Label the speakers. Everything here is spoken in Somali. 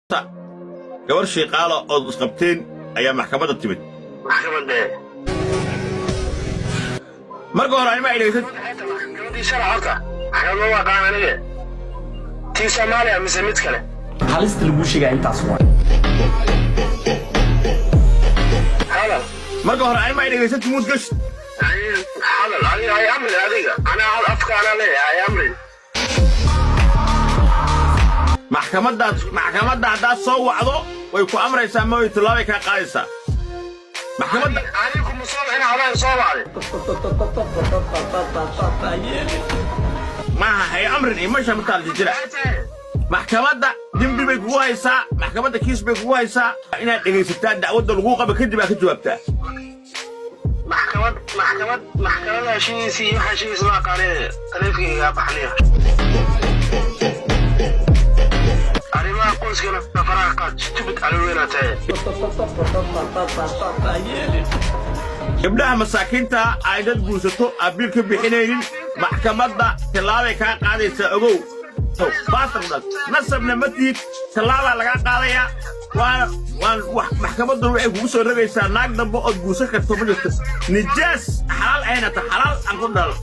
Speaker 1: gabar shaqaale oo isqabteen ayaa maxkamadda timid.
Speaker 2: maxkamadda
Speaker 1: marka hore ay ma ilaysid
Speaker 2: gabadhii sharciyada maxkamadda waa qaananiga tii Soomaaliya mise mid kale
Speaker 3: halista lagu sheegay intaas waa
Speaker 2: hala
Speaker 1: marka hore ay ma ilaysid mud gash
Speaker 2: hala ay amri adiga ana afkaana leeyahay amri
Speaker 1: maxkamadda haddaad soo wacdo way ku amraysaa ma way tilaabay ka qaadaysaa maxkamadda
Speaker 2: anigu musoo ina hada soo wacday
Speaker 1: ma hay amrin iyo masha mataal jira maxkamadda dembi bay kugu haysaa maxkamadda kiis bay kugu haysaa inaad dhegaysataa dacwadda lagu qabo kadib aad ka jawaabtaa
Speaker 2: maxkamadda heshiisii waxa heshiis la qaanay taleefiga baxniya arrimaha qoyskana faraha qaad tibid alweynatay
Speaker 1: gabdhaha masaakiinta ay dad guursato abiil ka bixinaynin maxkamadda tilaabay kaa qaadaysaa ogow baasardaad nasabna ma tiid tilaabaa lagaa qaadayaa waan maxkamaddu waxay kugu soo rogaysaa naag dambe ood guursan karto ma jirto nijaas xalaal aynata xalaal aan ku dhalo